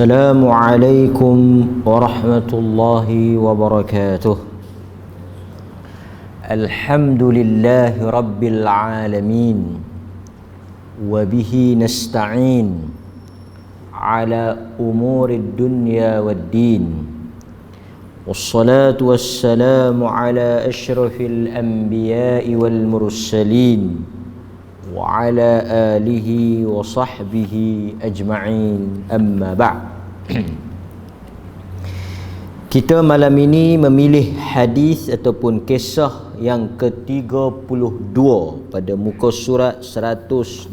السلام عليكم ورحمة الله وبركاته. الحمد لله رب العالمين وبه نستعين على أمور الدنيا والدين، والصلاة والسلام على أشرف الأنبياء والمرسلين وعلى آله وصحبه أجمعين. أما بعد. Kita malam ini memilih hadis ataupun kisah yang ke-32 pada muka surat 129.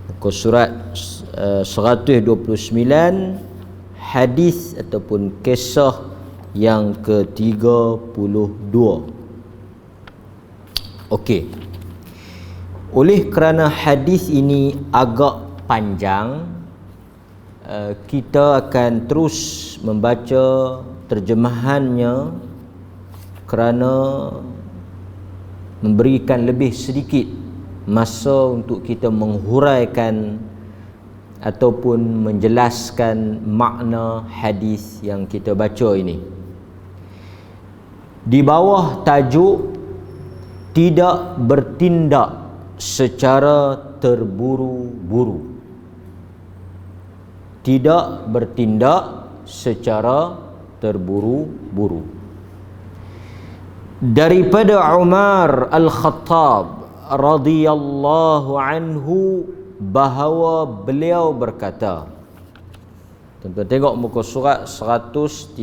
Muka surat 129, hadis ataupun kisah yang ke-32. Okey. Oleh kerana hadis ini agak panjang, kita akan terus membaca terjemahannya kerana memberikan lebih sedikit masa untuk kita menghuraikan ataupun menjelaskan makna hadis yang kita baca ini. Di bawah tajuk tidak bertindak secara terburu-buru. Tidak bertindak secara terburu-buru. Daripada Umar Al-Khattab radhiyallahu anhu bahawa beliau berkata, tuan-tuan tengok muka surat 130.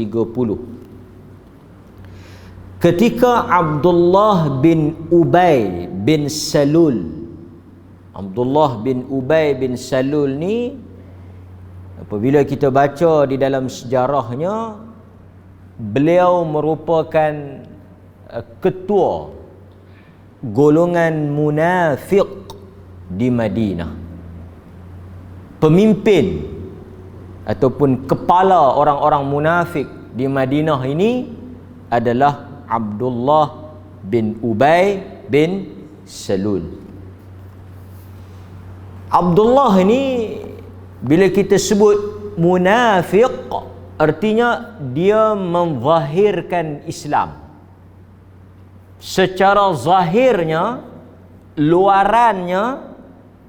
Ketika Abdullah bin Ubay bin Salul, Abdullah bin Ubay bin Salul ni, apabila kita baca di dalam sejarahnya, beliau merupakan ketua golongan munafik di Madinah. Pemimpin ataupun kepala orang-orang munafik di Madinah ini adalah Abdullah bin Ubay bin Salul. Abdullah ini bila kita sebut munafik, artinya dia menzahirkan Islam. Secara zahirnya, luarannya,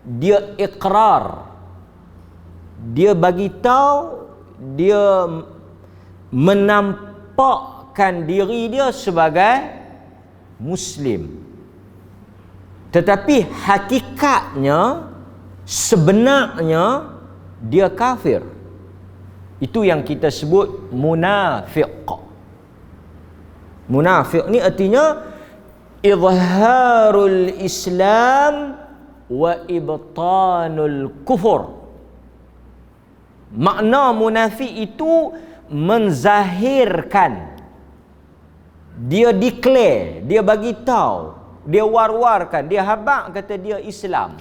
dia ikrar, dia bagi tahu, dia menampakkan diri dia sebagai Muslim, tetapi hakikatnya, sebenarnya dia kafir. Itu yang kita sebut munafik. Munafik ni artinya izharul Islam wa ibtanul kufur. Makna munafik itu menzahirkan, dia declare, dia bagi tahu, dia war-warkan, dia habaq kata dia Islam.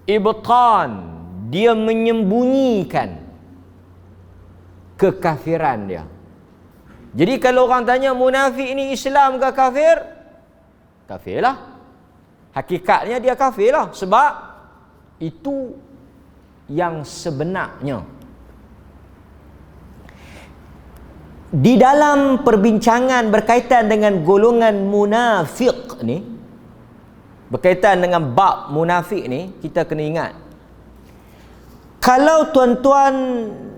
Ibtan, dia menyembunyikan kekafiran dia. Jadi kalau orang tanya munafik ni Islam ke kafir? Kafirlah. Hakikatnya dia kafirlah, sebab itu yang sebenarnya. Di dalam perbincangan berkaitan dengan golongan munafik ni, berkaitan dengan bab munafik ni, kita kena ingat, kalau tuan-tuan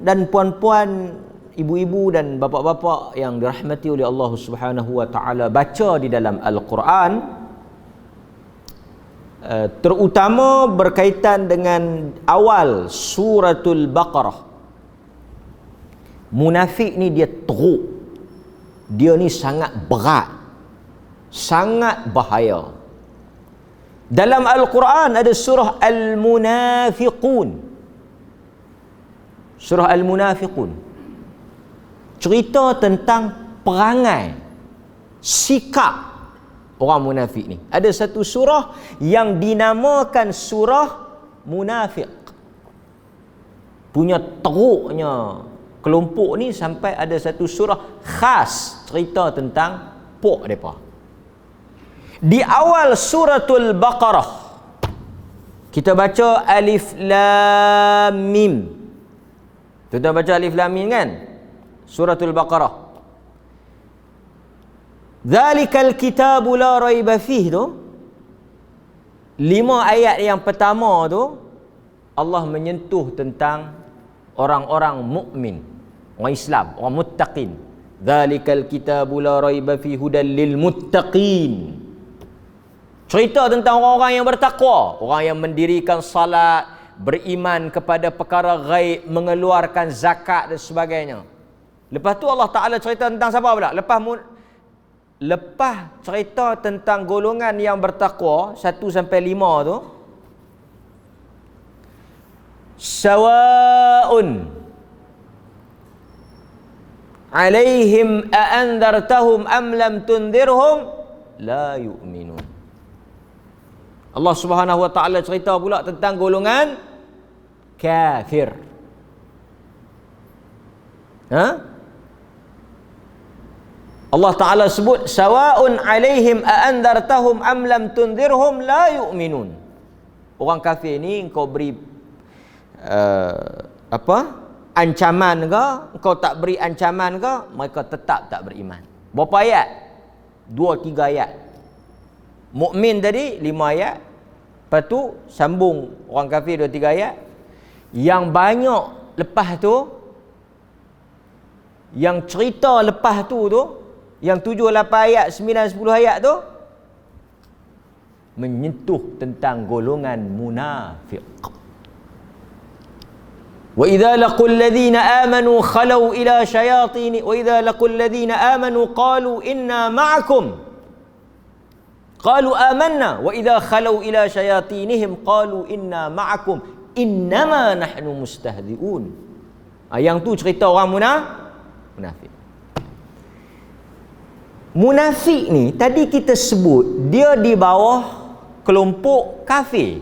dan puan-puan, ibu-ibu dan bapa-bapa yang dirahmati oleh Allah Subhanahu wa taala baca di dalam Al-Quran, terutama berkaitan dengan awal suratul Baqarah, munafik ni dia teruk, dia ni sangat berat, sangat bahaya. Dalam Al-Quran ada surah Al-Munafiqun. Surah Al-Munafiqun cerita tentang perangai, sikap orang munafik ni. Ada satu surah yang dinamakan surah munafik. Punya teruknya kelompok ni sampai ada satu surah khas cerita tentang pok mereka. Di awal suratul Baqarah Kita baca alif lam mim. Kita baca alif lam mim kan? Suratul Baqarah. Dzalikal kitabu la raiba fihi tu. 5 ayat yang pertama tu Allah menyentuh tentang orang-orang mukmin, orang Islam, orang muttaqin. Dzalikal kitabu la raiba fihi hudal lil muttaqin. Cerita tentang orang-orang yang bertakwa, orang yang mendirikan salat, beriman kepada perkara ghaib, mengeluarkan zakat dan sebagainya. Lepas tu Allah Ta'ala cerita tentang siapa pula? Lepas cerita tentang golongan yang bertakwa 1 sampai 5 tu, sawa'un alaihim a'andartahum am lam tundirhum la yu'minun. Allah Subhanahu wa taala cerita pula tentang golongan kafir. Allah Ta'ala sebut sawa'un alaihim a'andartahum am lam tundirhum la yu'minun. Orang kafir ni engkau beri ancaman ke, engkau tak beri ancaman ke, mereka tetap tak beriman. Berapa ayat? 2-3 ayat. Mukmin tadi 5 ayat. Lepas tu sambung orang kafir 2-3 ayat. Yang banyak lepas tu, yang cerita lepas tu yang 7-8 ayat, 9-10 ayat tu menyentuh tentang golongan munafik. Wa idza laqul ladzina amanu khalau ila syayatin wa idza laqul ladzina amanu qalu inna ma'akum qalu amanna wa idza khalau ila syayatinihim qalu inna ma'akum innama nahnu mustahzi'un. Yang tu cerita orang munafik. Munafik ni tadi kita sebut dia di bawah kelompok kafir.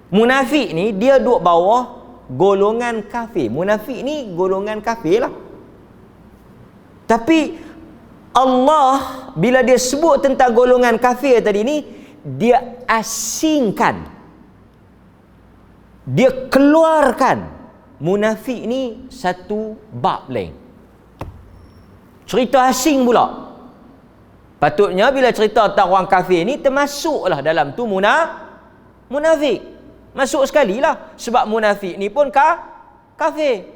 Munafik ni dia duduk bawah golongan kafir. Munafik ni golongan kafir lah. Tapi Allah bila dia sebut tentang golongan kafir tadi ni, dia asingkan, dia keluarkan munafik ni satu bab lain, cerita asing pula. Patutnya bila cerita tentang orang kafir ni termasuklah dalam tu munafik. Masuk sekali lah. Sebab munafik ni pun kafir.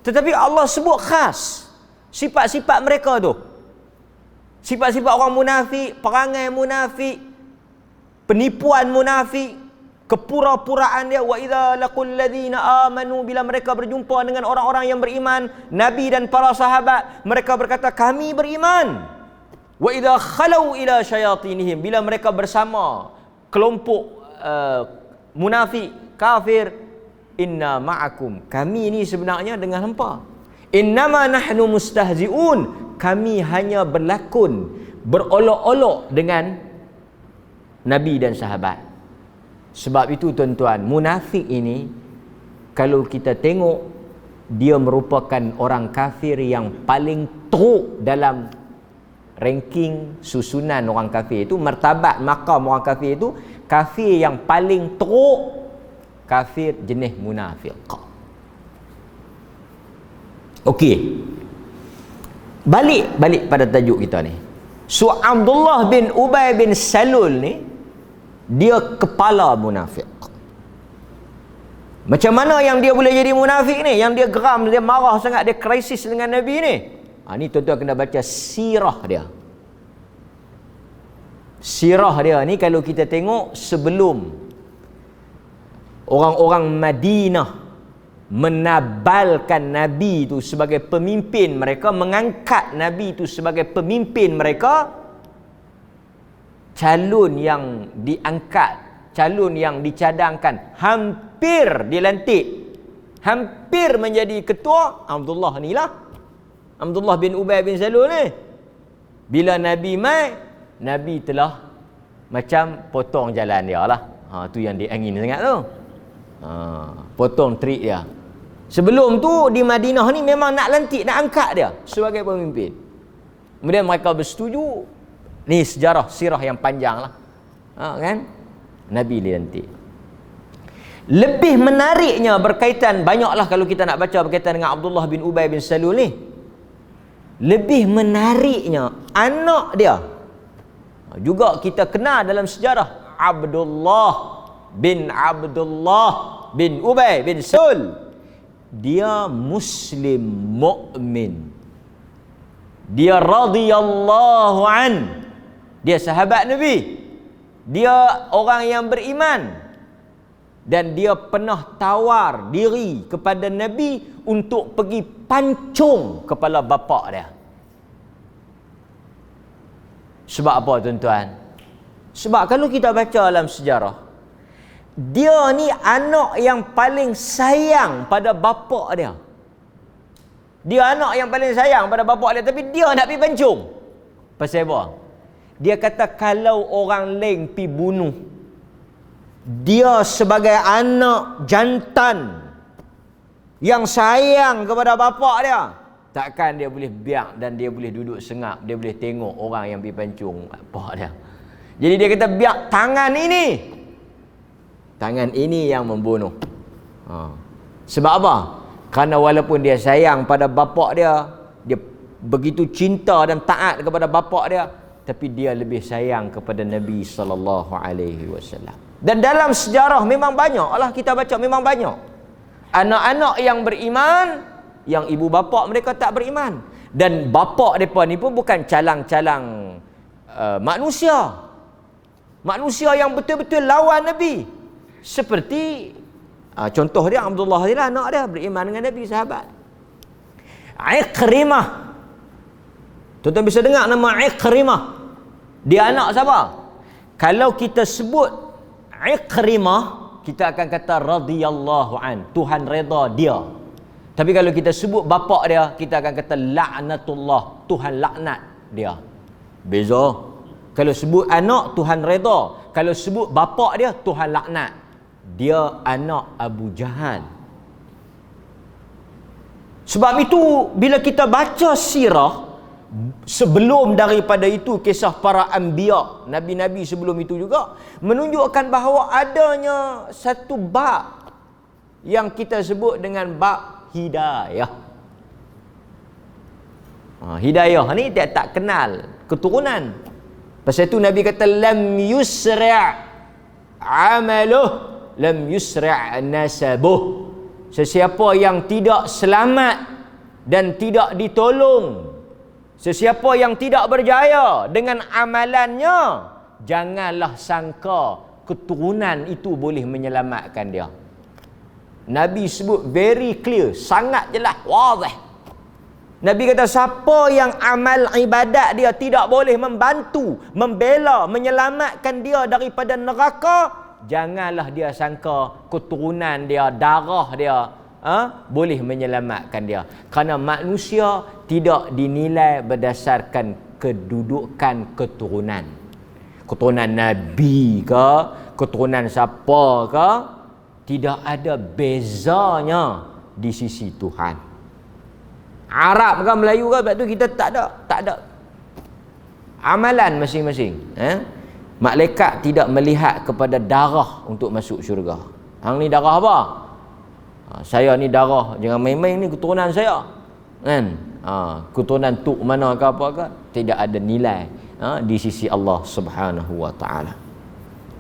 Tetapi Allah sebut khas sifat-sifat mereka tu. Sifat-sifat orang munafik, perangai munafik, penipuan munafik, kepura-puraan dia. Wa idza laqul ladzina amanu, bila mereka berjumpa dengan orang-orang yang beriman, Nabi dan para sahabat, mereka berkata kami beriman. Wa idza khalau ila syayatinihim, bila mereka bersama kelompok munafik kafir, inna ma'akum, kami ni sebenarnya dengan hampa. Innama nahnu mustahzi'un, kami hanya berlakon, berolok-olok dengan Nabi dan sahabat. Sebab itu tuan-tuan, munafik ini kalau kita tengok, dia merupakan orang kafir yang paling teruk dalam ranking susunan orang kafir itu, martabat maqam orang kafir itu. Kafir yang paling teruk kafir jenis munafik. Okey, balik pada tajuk kita ni. So Abdullah bin Ubay bin Salul ni, dia kepala munafik. Macam mana yang dia boleh jadi munafik ni? Yang dia geram, dia marah sangat, dia krisis dengan Nabi ni. Ni tuan-tuan kena baca sirah dia. Sirah dia ni kalau kita tengok sebelum orang-orang Madinah menabalkan Nabi itu sebagai pemimpin mereka, mengangkat Nabi itu sebagai pemimpin mereka, calon yang diangkat, calon yang dicadangkan, hampir dilantik, hampir menjadi ketua, Abdullah ni lah, Abdullah bin Ubay bin Salul ni. Bila Nabi mai, Nabi telah macam potong jalan dia lah. Tu yang dia angin sangat tu. Potong trik dia. Sebelum tu di Madinah ni memang nak lantik, nak angkat dia sebagai pemimpin. Kemudian mereka bersetuju. Ni sejarah sirah yang panjang lah. Kan? Nabi dilantik. Lebih menariknya berkaitan, banyaklah kalau kita nak baca berkaitan dengan Abdullah bin Ubay bin Salul ni. Lebih menariknya anak dia juga kita kenal dalam sejarah, Abdullah bin Ubay bin Salul. Dia Muslim mukmin. Dia radhiyallahu an. Dia sahabat Nabi. Dia orang yang beriman. Dan dia pernah tawar diri kepada Nabi untuk pergi pancung kepala bapa dia. Sebab apa tuan-tuan? Sebab kalau kita baca dalam sejarah, dia ni anak yang paling sayang pada bapa dia. Dia anak yang paling sayang pada bapa dia, tapi dia nak pergi pancung. Pasal apa? Dia kata kalau orang lain pergi bunuh, dia sebagai anak jantan yang sayang kepada bapa dia, takkan dia boleh biar dan dia boleh duduk sengap, dia boleh tengok orang yang pergi pancung bapa dia. Jadi dia kata biar tangan ini yang membunuh. Sebab apa? Kerana walaupun dia sayang pada bapa dia, dia begitu cinta dan taat kepada bapa dia, tapi dia lebih sayang kepada Nabi sallallahu alaihi wasallam. Dan dalam sejarah memang banyaklah kita baca, memang banyak anak-anak yang beriman yang ibu bapa mereka tak beriman, dan bapa mereka ni pun bukan calang-calang manusia yang betul-betul lawan Nabi. Seperti contoh dia Abdullah ni lah, anak dia beriman dengan Nabi, sahabat. Ikrimah, tuan-tuan bisa dengar nama Ikrimah. Dia anak siapa? Kalau kita sebut Ikrimah, kita akan kata radhiyallahu an, Tuhan redha dia. Tapi kalau kita sebut bapa dia, kita akan kata laknatullah, Tuhan laknat dia. Beza. Kalau sebut anak, Tuhan redha. Kalau sebut bapa dia, Tuhan laknat. Dia anak Abu Jahal. Sebab itu bila kita baca sirah, sebelum daripada itu kisah para anbiya, nabi-nabi sebelum itu juga menunjukkan bahawa adanya satu bab yang kita sebut dengan bab hidayah. Hidayah ni dia tak kenal keturunan. Pasal itu Nabi kata lam yusra' amaluh lam yusra' nasabuh. Sesiapa yang tidak selamat dan tidak ditolong, sesiapa yang tidak berjaya dengan amalannya, janganlah sangka keturunan itu boleh menyelamatkan dia. Nabi sebut very clear, sangat jelas, wadih. Nabi kata siapa yang amal ibadat dia tidak boleh membantu, membela, menyelamatkan dia daripada neraka, janganlah dia sangka keturunan dia, darah dia boleh menyelamatkan dia. Kerana manusia tidak dinilai berdasarkan kedudukan keturunan. Keturunan Nabi ke, keturunan siapa ke, tidak ada bezanya di sisi Tuhan. Arab ke Melayu ke, sebab tu kita tak ada amalan masing-masing. Malaikat tidak melihat kepada darah untuk masuk syurga. Hang ni darah apa? Saya ni darah, jangan main-main ni keturunan saya. Kan? Keturunan tuk mana ke apa ke, tidak ada nilai di sisi Allah Subhanahu wa taala.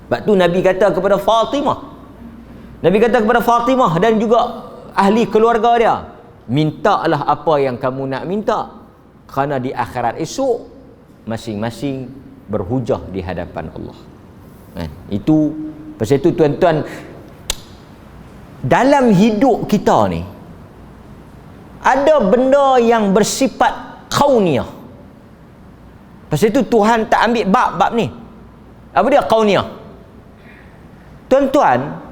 Sebab tu Nabi kata kepada Fatimah. Nabi kata kepada Fatimah dan juga ahli keluarga dia, mintalah apa yang kamu nak minta, kerana di akhirat esok masing-masing berhujah di hadapan Allah. Itu pasal itu tuan-tuan, dalam hidup kita ni ada benda yang bersifat kauniyah. Pasal itu Tuhan tak ambil bab ni. Apa dia kauniyah? Tuan-tuan,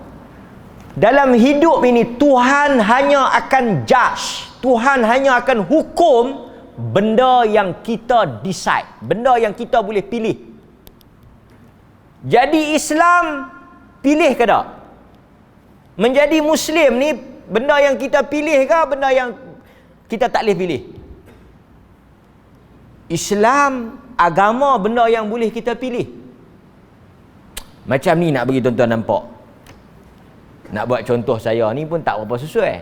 dalam hidup ini Tuhan hanya akan judge, Tuhan hanya akan hukum benda yang kita decide, benda yang kita boleh pilih. Jadi Islam pilih ke tak? Menjadi Muslim ni benda yang kita pilih ke, benda yang kita tak boleh pilih? Islam agama benda yang boleh kita pilih. Macam ni nak bagi tuan-tuan nampak. Nak buat contoh saya ni pun tak berapa sesuai.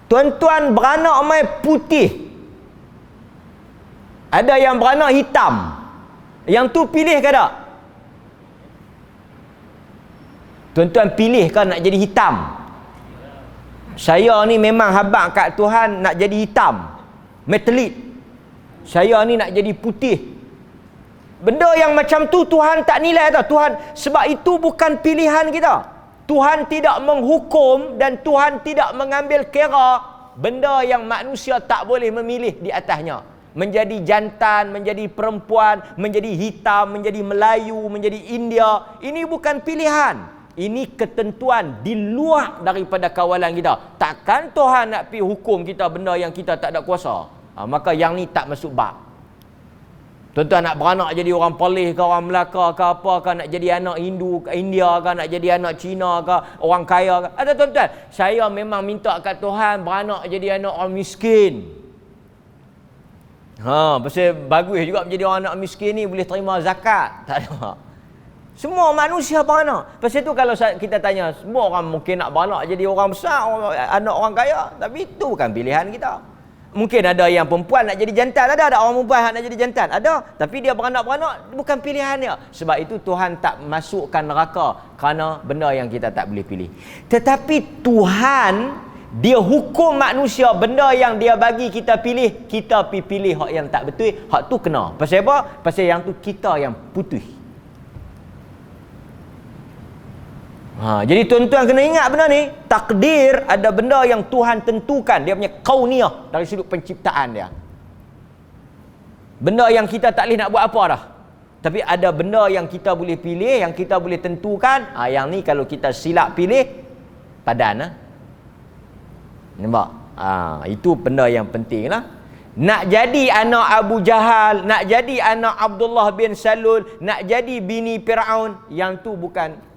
Tuan-tuan beranak mai putih. Ada yang beranak hitam. Yang tu pilih ke tak? Tuan-tuan pilih ke nak jadi hitam? Saya ni memang habaq kat Tuhan nak jadi hitam. Metalik. Saya ni nak jadi putih. Benda yang macam tu Tuhan tak nilai tau. Tuhan, sebab itu bukan pilihan kita. Tuhan tidak menghukum dan Tuhan tidak mengambil kira benda yang manusia tak boleh memilih di atasnya. Menjadi jantan, menjadi perempuan, menjadi hitam, menjadi Melayu, menjadi India. Ini bukan pilihan. Ini ketentuan di luar daripada kawalan kita. Takkan Tuhan nak pergi hukum kita benda yang kita tak ada kuasa. Maka yang ni tak masuk bab. Tuan-tuan nak beranak jadi orang Perlis ke, orang Melaka ke apa ke, nak jadi anak Hindu ke India ke, nak jadi anak Cina ke, orang kaya ke. Ada tuan-tuan, saya memang minta kat Tuhan beranak jadi anak orang miskin. Pasal bagus juga menjadi orang anak miskin ni boleh terima zakat. Tak ada. Semua manusia beranak. Pasal tu kalau kita tanya, semua orang mungkin nak beranak jadi orang besar, anak orang kaya. Tapi itu bukan pilihan kita. Mungkin ada yang perempuan nak jadi jantan, ada orang perempuan nak jadi jantan, ada, tapi dia beranak-beranak bukan pilihan dia. Sebab itu Tuhan tak masukkan neraka kerana benda yang kita tak boleh pilih. Tetapi Tuhan dia hukum manusia benda yang dia bagi kita pilih, kita pilih hak yang tak betul, hak tu kena. Pasal apa? Pasal yang tu kita yang putus. Jadi tuan-tuan kena ingat benda ni. Takdir ada benda yang Tuhan tentukan. Dia punya kauniyah dari sudut penciptaan dia. Benda yang kita tak boleh nak buat apa dah. Tapi ada benda yang kita boleh pilih, yang kita boleh tentukan. Yang ni kalau kita silap pilih, padan. Nampak? Itu benda yang penting lah. Nak jadi anak Abu Jahal, nak jadi anak Abdullah bin Salul, nak jadi bini Fir'aun, yang tu bukan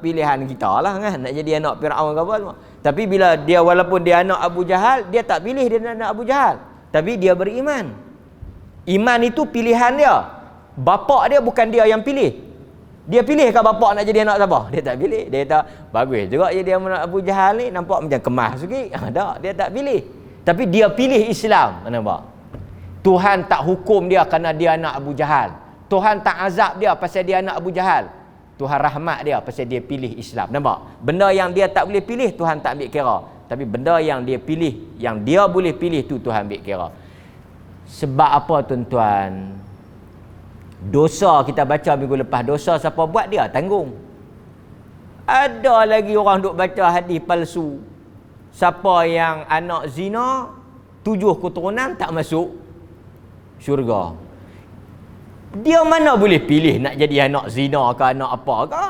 pilihan kita lah kan, nak jadi anak Fir'aun ke apa semua. Tapi bila dia, walaupun dia anak Abu Jahal, dia tak pilih dia anak Abu Jahal, tapi dia beriman. Iman itu pilihan dia. Bapak dia bukan dia yang pilih. Dia pilih ke bapak nak jadi anak siapa? Dia tak pilih. Dia kata bagus juga jadi anak Abu Jahal ni, nampak macam kemas sikit. Tak, dia tak pilih. Tapi dia pilih Islam. Nampak? Tuhan tak hukum dia kerana dia anak Abu Jahal. Tuhan tak azab dia pasal dia anak Abu Jahal. Tuhan rahmat dia pasal dia pilih Islam. Nampak? Benda yang dia tak boleh pilih, Tuhan tak ambil kira. Tapi benda yang dia pilih, yang dia boleh pilih tu Tuhan ambil kira. Sebab apa tuan-tuan? Dosa kita baca minggu lepas, dosa siapa buat dia tanggung. Ada lagi orang duk baca hadis palsu. Siapa yang anak zina, 7 keturunan tak masuk syurga. Dia mana boleh pilih nak jadi anak zina ke anak apa ke?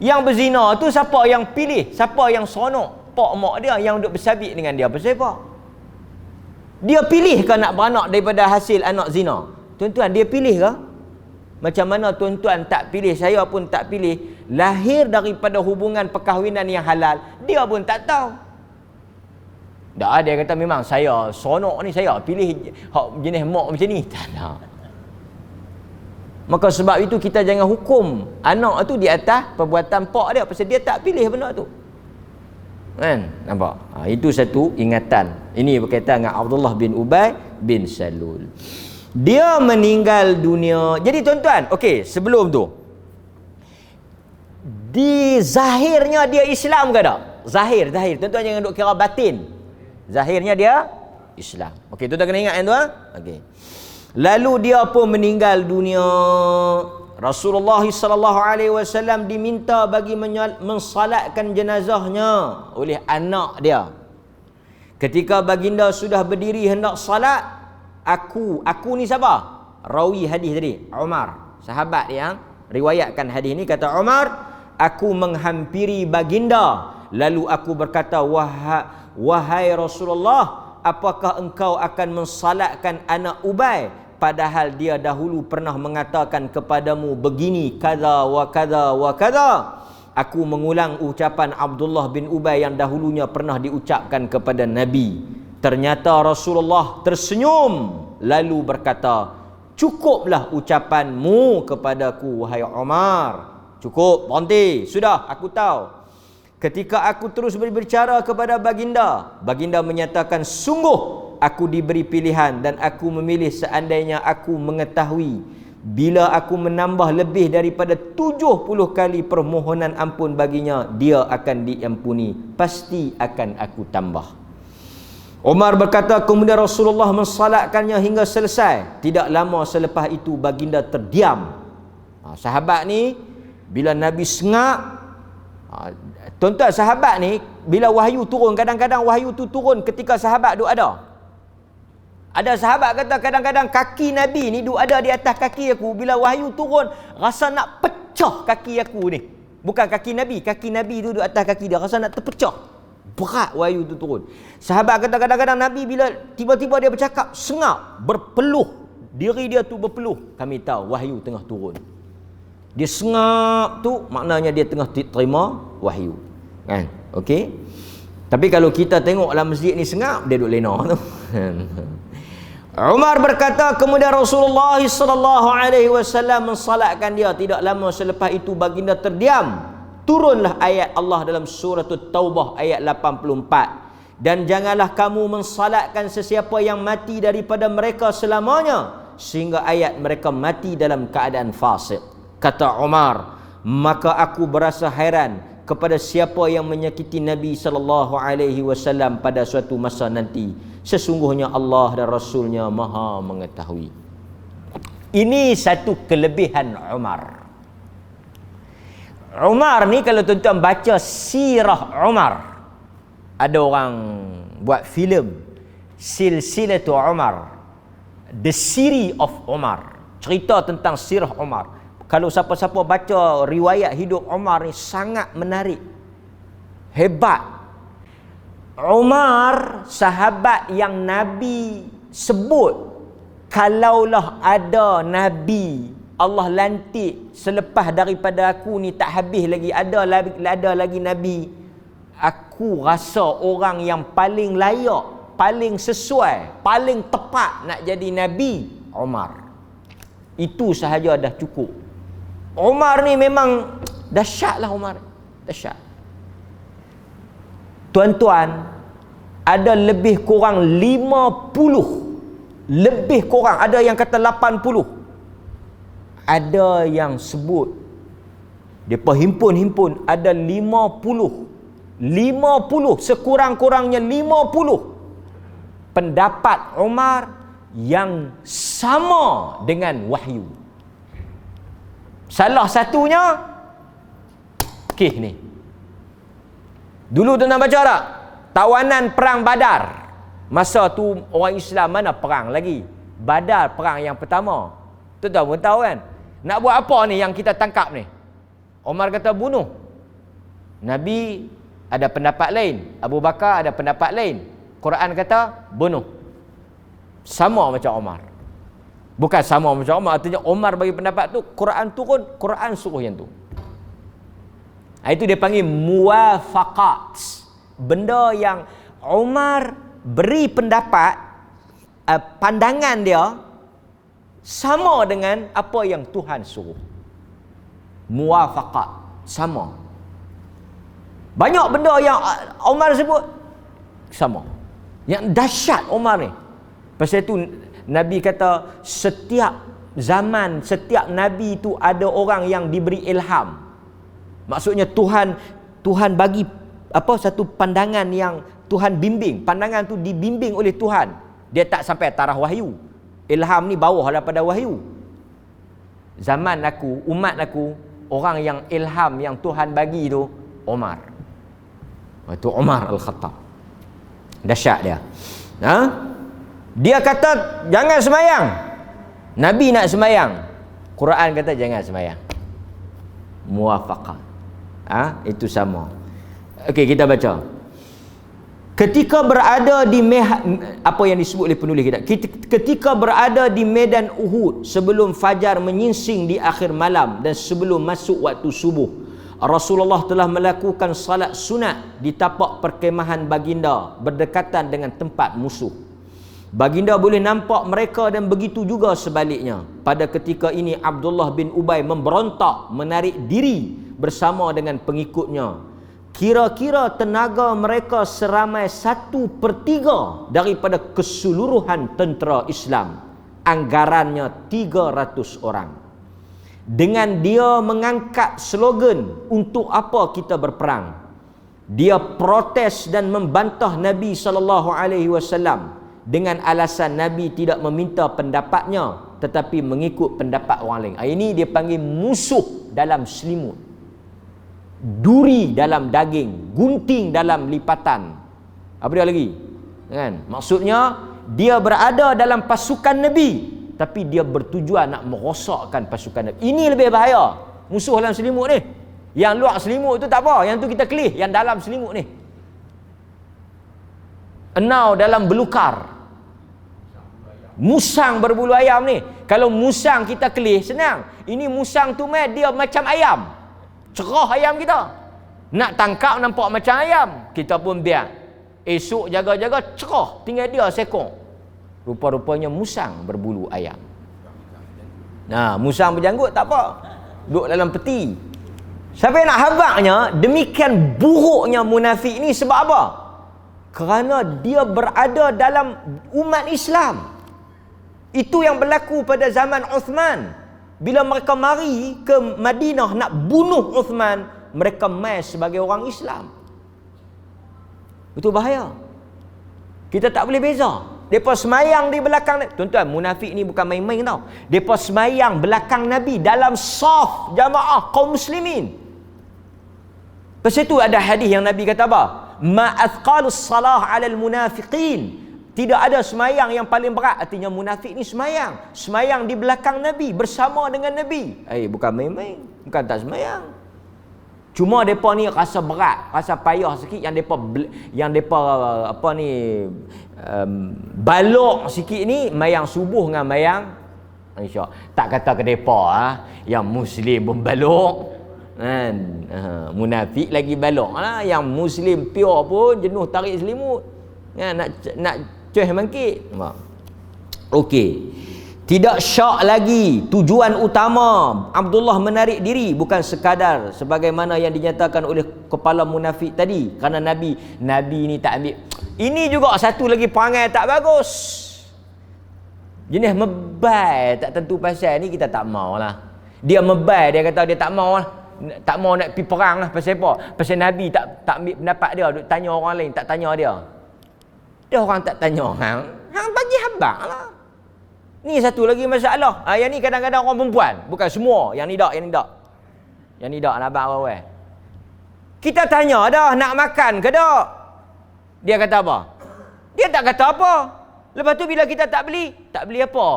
Yang berzina tu siapa yang pilih? Siapa yang seronok? Pak mak dia yang duk bersabit dengan dia. Pasal apa? Dia pilih ke nak beranak daripada hasil anak zina? Tuan-tuan, dia pilih ke? Macam mana tuan-tuan tak pilih, saya pun tak pilih. Lahir daripada hubungan perkahwinan yang halal, dia pun tak tahu. Tak, dia kata memang saya seronok ni, saya pilih jenis mak macam ni. Tak ada. Maka sebab itu kita jangan hukum anak tu di atas perbuatan pak dia, pasal dia tak pilih benda tu. Kan? Nampak? Itu satu ingatan. Ini berkaitan dengan Abdullah bin Ubay bin Salul. Dia meninggal dunia. Jadi tuan-tuan, okey, sebelum tu, di zahirnya dia Islam ke tak? Zahir. Tuan-tuan jangan duk kira batin. Zahirnya dia Islam. Okey, tuan-tuan kena ingat yang tu. Okey. Lalu dia pun meninggal dunia. Rasulullah sallallahu alaihi wasallam diminta bagi mensalatkan jenazahnya oleh anak dia. Ketika baginda sudah berdiri hendak salat, aku ni siapa? Rawi hadis tadi, Umar, sahabat yang riwayatkan hadis ni, kata Umar, aku menghampiri baginda lalu aku berkata, wahai Rasulullah, apakah engkau akan mensalatkan anak Ubay, padahal dia dahulu pernah mengatakan kepadamu begini, kada wa kada wa kada. Aku mengulang ucapan Abdullah bin Ubay yang dahulunya pernah diucapkan kepada Nabi. Ternyata Rasulullah tersenyum lalu berkata, Cukuplah ucapanmu kepadaku, wahai Umar. Cukup, berhenti. Sudah, aku tahu. Ketika aku terus berbicara kepada baginda, baginda menyatakan, sungguh aku diberi pilihan dan aku memilih seandainya aku mengetahui bila aku menambah lebih daripada 70 kali permohonan ampun baginya, dia akan diampuni. Pasti akan aku tambah. Umar berkata, kemudian Rasulullah mensalatkannya hingga selesai. Tidak lama selepas itu baginda terdiam. Sahabat ni bila Nabi sengak, tuan-tuan, sahabat ni bila wahyu turun, kadang-kadang wahyu tu turun ketika sahabat duk ada. Ada sahabat kata kadang-kadang kaki Nabi ni duk ada di atas kaki aku. Bila wahyu turun, rasa nak pecah kaki aku ni. Bukan kaki Nabi tu duk atas kaki dia, rasa nak terpecah. Berat wahyu tu turun. Sahabat kata kadang-kadang Nabi bila tiba-tiba dia bercakap, sengap, berpeluh. Diri dia tu berpeluh. Kami tahu wahyu tengah turun. Dia sengap tu maknanya dia tengah terima wahyu. Kan? Okey. Tapi kalau kita tengok dalam masjid ni sengap, dia duk lena tu. Umar berkata, kemudian Rasulullah SAW mensalatkan dia. Tidak lama selepas itu baginda terdiam. Turunlah ayat Allah dalam surah Taubah ayat 84. Dan janganlah kamu mensalatkan sesiapa yang mati daripada mereka selamanya, sehingga ayat mereka mati dalam keadaan fasik. Kata Umar, maka aku berasa hairan kepada siapa yang menyakiti Nabi SAW pada suatu masa nanti. Sesungguhnya Allah dan Rasulnya maha mengetahui. Ini satu kelebihan Umar. Umar ni kalau tuan-tuan baca sirah Umar, ada orang buat filem Silsilatu Umar, The Series of Umar, cerita tentang sirah Umar. Kalau siapa-siapa baca riwayat hidup Umar ni sangat menarik, hebat. Umar sahabat yang Nabi sebut, kalaulah ada Nabi Allah lantik selepas daripada aku ni tak habis lagi, ada lagi Nabi, aku rasa orang yang paling layak, paling sesuai, paling tepat nak jadi Nabi, Umar. Itu sahaja dah cukup. Umar ni memang dahsyat lah. Umar dahsyat. Tuan-tuan, ada lebih kurang 50, lebih kurang, ada yang kata 80, ada yang sebut dia perhimpun-himpun ada 50, sekurang-kurangnya 50 pendapat Umar yang sama dengan wahyu. Salah satunya kisah ni. Dulu tuan-tuan baca tak? Tawanan perang Badar. Masa tu orang Islam mana perang lagi? Badar perang yang pertama. Tuan-tuan pun tahu kan? Nak buat apa ni yang kita tangkap ni? Umar kata bunuh. Nabi ada pendapat lain, Abu Bakar ada pendapat lain. Quran kata bunuh. Sama macam Umar. Bukan sama macam Umar, artinya Umar bagi pendapat tu, Quran turun, Quran suruh yang tu. Itu dia panggil muwafaqat. Benda yang Umar beri pendapat, pandangan dia sama dengan apa yang Tuhan suruh. Muwafaqat, sama. Banyak benda yang Umar sebut sama. Yang dahsyat Umar ni. Pasal itu Nabi kata setiap zaman, setiap Nabi tu ada orang yang diberi ilham. Maksudnya Tuhan bagi satu pandangan yang Tuhan bimbing. Pandangan tu dibimbing oleh Tuhan. Dia tak sampai taraf wahyu. Ilham ni bawah daripada wahyu. Zaman aku, umat aku, orang yang ilham yang Tuhan bagi tu Umar. Itu Umar Al-Khattab. Dahsyat dia. Dia kata jangan sembahyang. Nabi nak sembahyang. Quran kata jangan sembahyang. Muwafaqah. Itu sama. Okey, kita baca. Ketika berada di apa yang disebut oleh penulis kita. Ketika berada di medan Uhud sebelum fajar menyingsing di akhir malam dan sebelum masuk waktu subuh, Rasulullah telah melakukan salat sunat di tapak perkemahan baginda berdekatan dengan tempat musuh. Baginda boleh nampak mereka dan begitu juga sebaliknya. Pada ketika ini Abdullah bin Ubay memberontak, menarik diri bersama dengan pengikutnya. Kira-kira tenaga mereka seramai 1/3 daripada keseluruhan tentera Islam. Anggarannya 300 orang. Dengan dia mengangkat slogan, untuk apa kita berperang? Dia protes dan membantah Nabi SAW dengan alasan Nabi tidak meminta pendapatnya tetapi mengikut pendapat orang lain. Ini dia panggil musuh dalam selimut, duri dalam daging, gunting dalam lipatan. Apa dia lagi? Kan? Maksudnya dia berada dalam pasukan Nabi tapi dia bertujuan nak merosakkan pasukan Nabi. Ini lebih bahaya. Musuh dalam selimut ni. Yang luar selimut tu tak apa, yang tu kita kelih. Yang dalam selimut ni, enau dalam belukar, musang berbulu ayam ni. Kalau musang kita kelih senang. Ini musang tu dia macam ayam, cerah ayam kita. Nak tangkap nampak macam ayam, kita pun biar. Esok jaga-jaga cerah, tinggal dia sekor. Rupa-rupanya musang berbulu ayam. Nah, musang berjanggut tak apa, duduk dalam peti. Sampai nak habaknya, demikian buruknya munafik ni sebab apa? Kerana dia berada dalam umat Islam. Itu yang berlaku pada zaman Uthman. Bila mereka mari ke Madinah nak bunuh Uthman, mereka mai sebagai orang Islam. Itu bahaya. Kita tak boleh beza. Mereka semayang di belakang. Tuan-tuan, munafik ni bukan main-main tau. Mereka semayang belakang Nabi dalam saf jamaah kaum muslimin. Lepas itu ada hadis yang Nabi kata apa? Ma'athqalus salah 'alal munafiqin. Tidak ada semayang yang paling berat. Artinya munafik ni semayang. Semayang di belakang Nabi, bersama dengan Nabi. Bukan main-main. Bukan tak semayang. Cuma mereka ni rasa berat, rasa payah sikit yang mereka balok sikit ni, mayang subuh dengan mayang Isyak. Tak kata ke mereka yang Muslim pun balok. Kan? Munafik lagi balok lah. Yang Muslim pure pun jenuh tarik selimut. Kan? Nak cuih mangkit. Okey. Tidak syak lagi. Tujuan utama Abdullah menarik diri bukan sekadar sebagaimana yang dinyatakan oleh kepala munafik tadi. Kerana Nabi ni tak ambil. Ini juga satu lagi perangai tak bagus. Jenis mebai tak tentu pasal ni, kita tak mau lah. Dia mebai, dia kata dia tak mau lah. Tak mau nak pergi perang lah. Pasal apa? Pasal Nabi tak ambil pendapat dia. Duk tanya orang lain, tak tanya dia. Dia orang tak tanya hang bagi habaq lah. Ni satu lagi masalah. Yang ni kadang-kadang orang perempuan. Bukan semua. Yang ni tak. Yang ni tak nak abang awal. Kita tanya dah, nak makan ke tak? Dia kata apa? Dia tak kata apa. Lepas tu bila kita tak beli apa?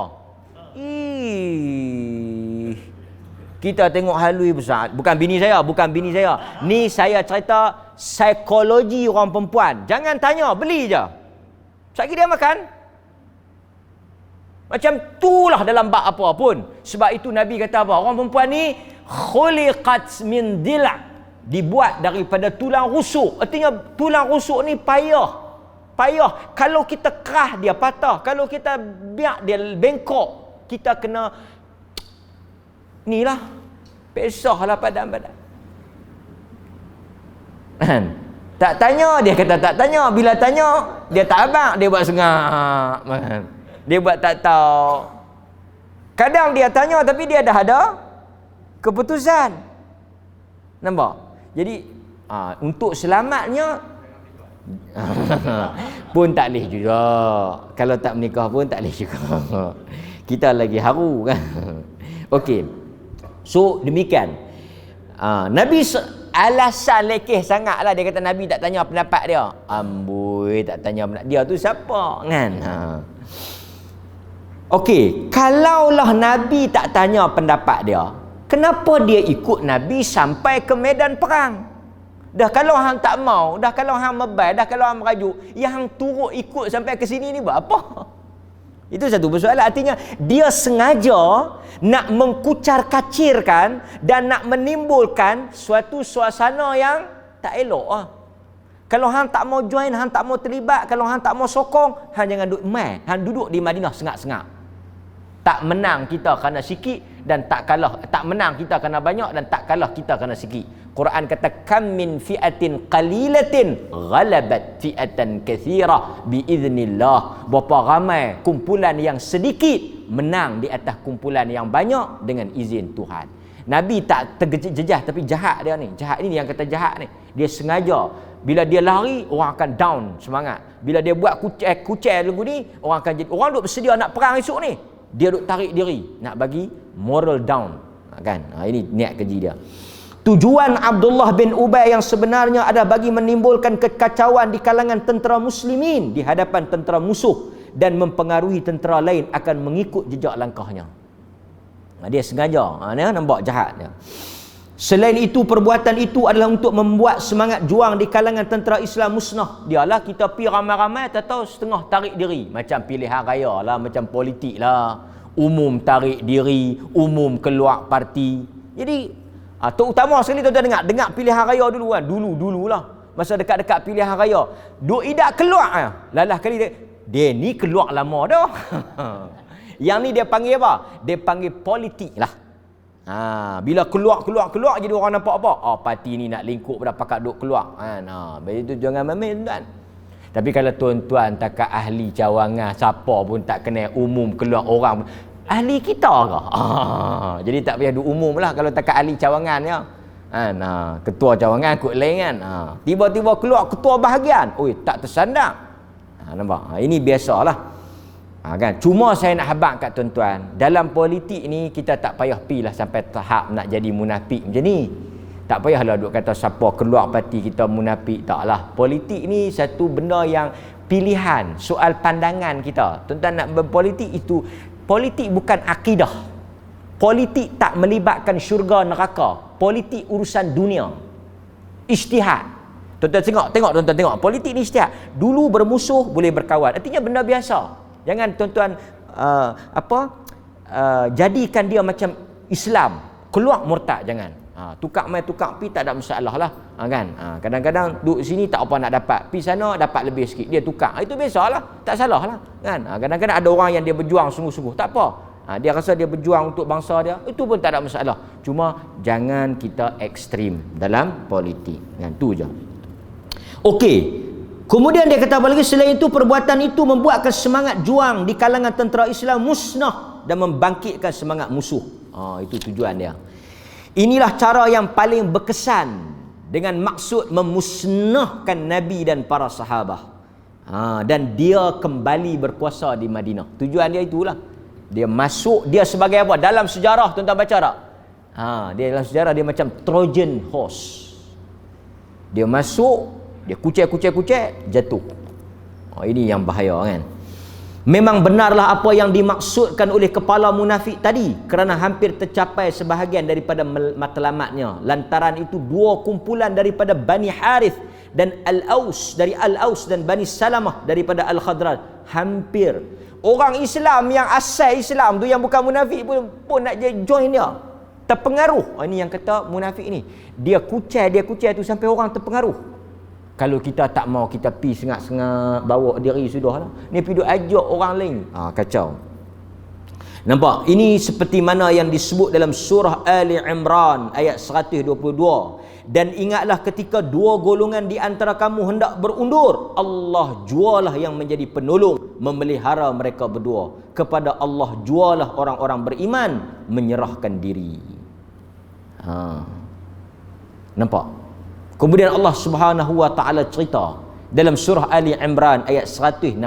Kita tengok halui besar. Bukan bini saya. Ni saya cerita psikologi orang perempuan. Jangan tanya, beli je. Sekali dia makan. Macam itulah dalam bab apa pun. Sebab itu Nabi kata apa? Orang perempuan ni khuliqat min dila', dibuat daripada tulang rusuk. Artinya tulang rusuk ni payah. Kalau kita kerah dia patah. Kalau kita biar dia bengkok, kita kena ni lah, pesah lah badan. Tak tanya, dia kata tak tanya. Bila tanya, dia tak abang, dia buat sengak. Dia buat tak tahu. Kadang dia tanya tapi dia dah ada keputusan. Nampak? Jadi untuk selamatnya pun tak boleh juga. Kalau tak menikah pun tak boleh juga. Kita lagi haru kan. Okey. So demikian. Nabi alasan lekeh sangat lah. Dia kata Nabi tak tanya pendapat dia. Amboi, tak tanya pendapat dia tu siapa kan? Okey, kalaulah Nabi tak tanya pendapat dia, kenapa dia ikut Nabi sampai ke medan perang? Dah kalau hang tak mau, dah kalau hang mebai, dah kalau hang merajuk, yang hang turut ikut sampai ke sini ni buat apa? Itu satu persoalan. Artinya dia sengaja nak mengkucar-kacirkan dan nak menimbulkan suatu suasana yang tak elok. Kalau hang tak mau join, hang tak mau terlibat, kalau hang tak mau sokong, hang jangan duduk mai. Hang duduk di Madinah sengak-sengak. Tak menang kita kerana sikit dan tak kalah, tak menang kita kerana banyak dan tak kalah kita kerana sikit. Quran kata kam min fi'atin qalilatin ghalabat fi'atan katsirah biiznillah. Berapa ramai kumpulan yang sedikit menang di atas kumpulan yang banyak dengan izin Tuhan. Nabi tak terjejah tapi jahat dia ni. Jahat ni yang kata jahat ni. Dia sengaja bila dia lari orang akan down semangat. Bila dia buat kucai lagu ni orang akan jadi orang duk bersedia nak perang esok ni. Dia duk tarik diri nak bagi moral down kan. Ini niat keji dia. Tujuan Abdullah bin Ubay yang sebenarnya ada bagi menimbulkan kekacauan di kalangan tentera muslimin di hadapan tentera musuh dan mempengaruhi tentera lain akan mengikut jejak langkahnya. Dia sengaja nampak jahat dia. Selain itu, perbuatan itu adalah untuk membuat semangat juang di kalangan tentera Islam musnah. Dialah kita pi ramai-ramai tahu setengah tarik diri, macam pilihan raya lah, macam politik lah, umum tarik diri, umum keluar parti. Jadi terutama sekali tuan-tuan dengar pilihan raya dulu kan. Dululah masa dekat-dekat pilihan raya duk idak keluar lalah kali dia ni keluar lama dah. Yang ni dia panggil apa? Dia panggil politik lah. Bila keluar jadi orang nampak apa? Parti ni nak lingkup pada pakat duk keluar kan. Begitu jangan main tuan. Tapi kalau tuan-tuan takat ahli cawangan siapa pun tak kenal umum keluar orang ahli kita ke? Jadi tak payah duk umum lah kalau takat ahli cawangan ya. Ketua cawangan kot lain kan. Tiba-tiba keluar ketua bahagian. Oi tak tersandang. Nampak? Ini biasalah. Kan? Cuma saya nak habaq kat tuan-tuan, dalam politik ni kita tak payah pilah sampai tahap nak jadi munafik macam ni. Tak payahlah duk kata siapa keluar parti kita munafik, taklah. Politik ni satu benda yang pilihan, soal pandangan kita. Tuan-tuan nak berpolitik itu, politik bukan akidah. Politik tak melibatkan syurga neraka. Politik urusan dunia. Ijtihad. Tuan-tuan tengok, politik ni ijtihad. Dulu bermusuh boleh berkawan. Artinya benda biasa. Jangan tuan-tuan jadikan dia macam Islam, keluar murtad jangan. Tukar mai tukar pi tak ada masalah lah kan. Kadang-kadang duduk sini tak apa nak dapat, pi sana dapat lebih sikit, dia tukar. Itu biasalah, tak salah lah kan. Kadang-kadang ada orang yang dia berjuang sungguh-sungguh, tak apa. Dia rasa dia berjuang untuk bangsa dia, itu pun tak ada masalah. Cuma jangan kita ekstrim dalam politik kan, tu je. Okey. Kemudian dia kata apa lagi? Selain itu, perbuatan itu membuatkan semangat juang di kalangan tentera Islam musnah dan membangkitkan semangat musuh. Itu tujuan dia. Inilah cara yang paling berkesan dengan maksud memusnahkan Nabi dan para sahabat. Dan dia kembali berkuasa di Madinah. Tujuan dia itulah. Dia masuk, dia sebagai apa? Dalam sejarah, tuan-tuan baca tak? Dia dalam sejarah dia macam Trojan horse. Dia masuk, dia kucai, jatuh. Ini yang bahaya kan. Memang benarlah apa yang dimaksudkan oleh kepala munafik tadi, kerana hampir tercapai sebahagian daripada matlamatnya. Lantaran itu dua kumpulan daripada Bani Harith dan Al-Aus, dari Al-Aus, dan Bani Salamah daripada Al-Khadraj, hampir orang Islam yang asal Islam tu, yang bukan munafik pun nak join dia, terpengaruh. Ini yang kata munafik ni, dia kucai tu sampai orang terpengaruh. Kalau kita tak mau, kita pi sengak-sengak, bawa diri sudahlah. Ni pergi duk ajak orang lain. Kacau. Nampak? Ini seperti mana yang disebut dalam surah Ali Imran ayat 122. Dan ingatlah ketika dua golongan di antara kamu hendak berundur, Allah jualah yang menjadi penolong memelihara mereka berdua. Kepada Allah jualah orang-orang beriman menyerahkan diri. Nampak? Kemudian Allah Subhanahu wa taala cerita dalam surah Ali Imran ayat 167.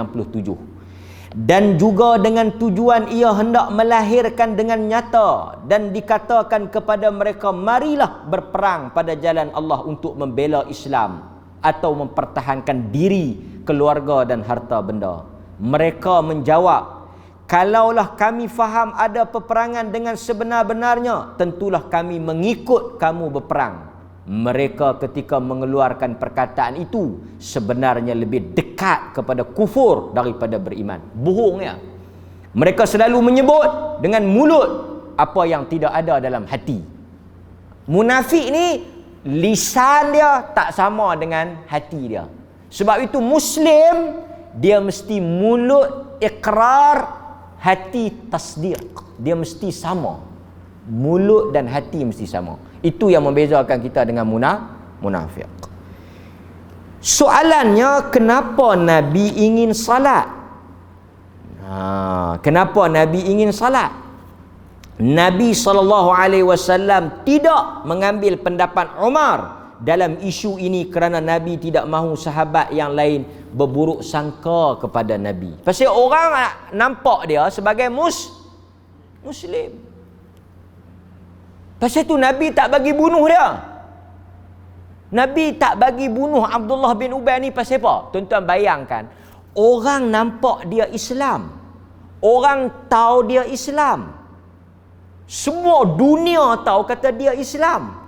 Dan juga dengan tujuan ia hendak melahirkan dengan nyata, dan dikatakan kepada mereka, marilah berperang pada jalan Allah untuk membela Islam atau mempertahankan diri, keluarga dan harta benda. Mereka menjawab, kalaulah kami faham ada peperangan dengan sebenar-benarnya, tentulah kami mengikut kamu berperang. Mereka ketika mengeluarkan perkataan itu sebenarnya lebih dekat kepada kufur daripada beriman. Bohong ya. Mereka selalu menyebut dengan mulut apa yang tidak ada dalam hati. Munafik ni lisan dia tak sama dengan hati dia. Sebab itu Muslim dia mesti mulut ikrar, hati tasdiq. Dia mesti sama. Mulut dan hati mesti sama. Itu yang membezakan kita dengan munafik. Soalannya, kenapa Nabi ingin salat? Kenapa Nabi ingin salat? Nabi SAW tidak mengambil pendapat Umar dalam isu ini kerana Nabi tidak mahu sahabat yang lain berburuk sangka kepada Nabi. Pasal orang nampak dia sebagai Muslim. Pasal tu Nabi tak bagi bunuh dia. Nabi tak bagi bunuh Abdullah bin Ubay ni pasal apa? Tuan-tuan bayangkan, orang nampak dia Islam. Orang tahu dia Islam. Semua dunia tahu kata dia Islam.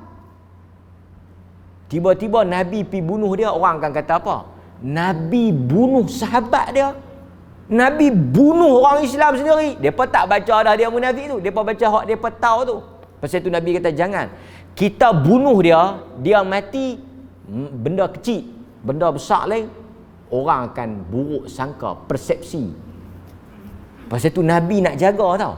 Tiba-tiba Nabi pergi bunuh dia, orang akan kata apa? Nabi bunuh sahabat dia. Nabi bunuh orang Islam sendiri. Depa tak baca dah dia munafik tu. Depa baca hak depa tahu tu. Pasal tu Nabi kata jangan. Kita bunuh dia, dia mati, benda kecil, benda besar lain, orang akan buruk sangka, persepsi. Pasal tu Nabi nak jaga tau.